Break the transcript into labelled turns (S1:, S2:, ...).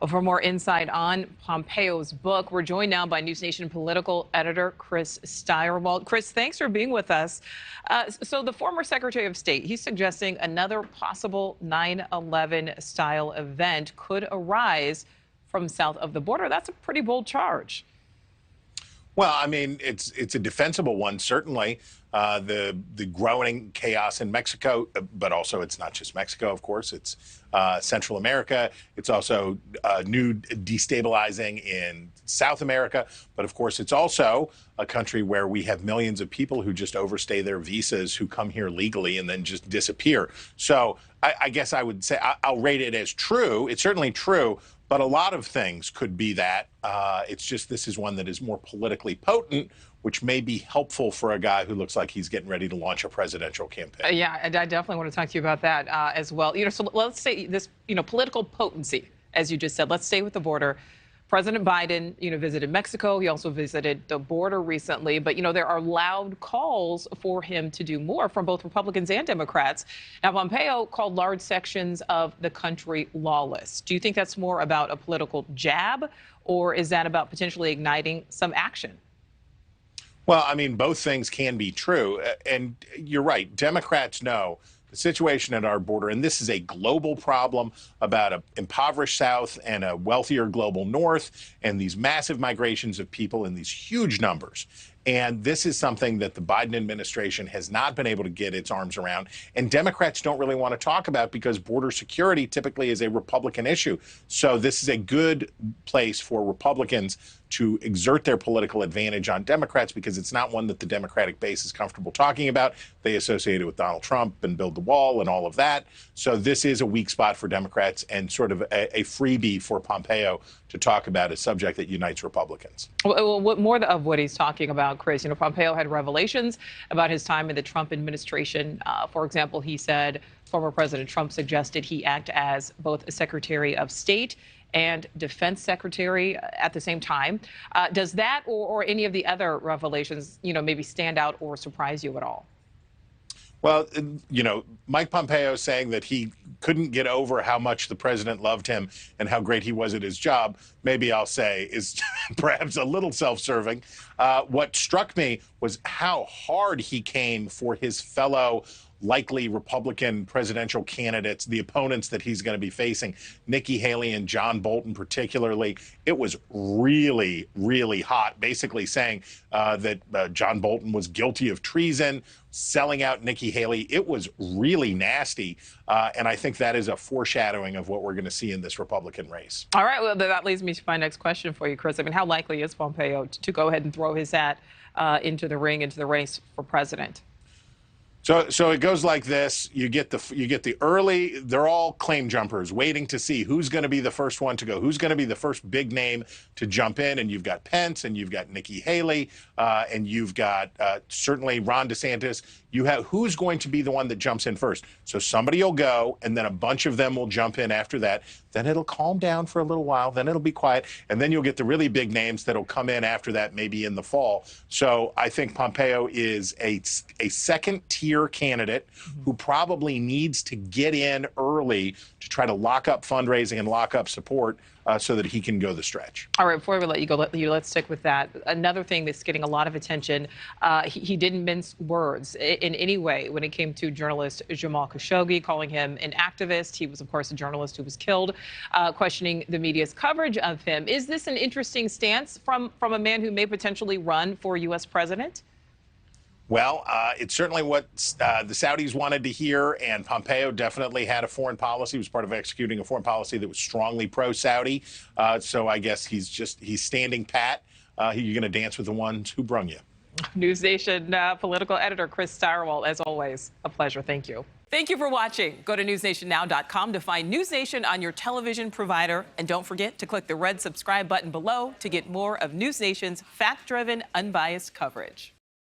S1: Well, for more insight on Pompeo's book, we're joined now by NewsNation political editor Chris Stirewalt. Chris, thanks for being with us. So the former Secretary of State, he's suggesting another possible 9/11 style event could arise from south of the border. That's a pretty bold charge.
S2: Well, I mean, it's a defensible one, certainly. The growing chaos in Mexico, but also it's not just Mexico, of course. It's Central America. It's also new destabilizing in South America. But of course, it's also a country where we have millions of people who just overstay their visas, who come here legally and then just disappear. So I guess I would say I'll rate it as true. It's certainly true. But a lot of things could be that. It's just this is one that is more politically potent, which may be helpful for a guy who looks like he's getting ready to launch a presidential campaign.
S1: Yeah, and I definitely want to talk to you about that as well. So let's say this, political potency, as you just said. Let's stay with the border. President Biden, visited Mexico. He also visited the border recently. But, there are loud calls for him to do more from both Republicans and Democrats. Now, Pompeo called large sections of the country lawless. Do you think that's more about a political jab, or is that about potentially igniting some action?
S2: Well, I mean, both things can be true. And you're right. Democrats know the situation at our border, and this is a global problem about an impoverished South and a wealthier global North, and these massive migrations of people in these huge numbers. And this is something that the Biden administration has not been able to get its arms around. And Democrats don't really want to talk about because border security typically is a Republican issue. So this is a good place for Republicans to exert their political advantage on Democrats because it's not one that the Democratic base is comfortable talking about. They associate it with Donald Trump and build the wall and all of that. So this is a weak spot for Democrats and sort of a freebie for Pompeo to talk about a subject that unites Republicans.
S1: Well, what more of what he's talking about, Chris, Pompeo had revelations about his time in the Trump administration. For example, he said former President Trump suggested he act as both a Secretary of State and Defense Secretary at the same time. Does that or any of the other revelations, maybe stand out or surprise you at all?
S2: Well, Mike Pompeo saying that he couldn't get over how much the president loved him and how great he was at his job, maybe I'll say is perhaps a little self-serving. What struck me was how hard he came for his fellow likely Republican presidential candidates, the opponents that he's going to be facing, Nikki Haley and John Bolton particularly. It was really, really hot, basically saying that John Bolton was guilty of treason, selling out Nikki Haley. It was really nasty, and I think that is a foreshadowing of what we're going to see in this Republican race.
S1: All right, well, that leads me to my next question for you, Chris. I mean, how likely is Pompeo to go ahead and throw his hat into the ring, into the race for president?
S2: So it goes like this. You get the early, they're all claim jumpers waiting to see who's going to be the first one to go, who's going to be the first big name to jump in. And you've got Pence and you've got Nikki Haley and you've got certainly Ron DeSantis. You have who's going to be the one that jumps in first. So somebody will go and then a bunch of them will jump in after that. Then it'll calm down for a little while. Then it'll be quiet. And then you'll get the really big names that'll come in after that, maybe in the fall. So I think Pompeo is a second tier candidate who probably needs to get in early to try to lock up fundraising and lock up support so that he can go the stretch.
S1: All right, before we let you go, let's stick with that. Another thing that's getting a lot of attention, he didn't mince words in any way when it came to journalist Jamal Khashoggi, calling him an activist. He was, of course, a journalist who was killed, questioning the media's coverage of him. Is this an interesting stance from a man who may potentially run for U.S. president?
S2: Well, it's certainly what the Saudis wanted to hear, and Pompeo definitely had a foreign policy. He was part of executing a foreign policy that was strongly pro-Saudi. So I guess he's standing pat. You're going to dance with the ones who brung you.
S1: NewsNation political editor Chris Stirewalt, as always, a pleasure. Thank you. Thank you for watching. Go to newsnationnow.com to find NewsNation on your television provider. And don't forget to click the red subscribe button below to get more of NewsNation's fact-driven, unbiased coverage.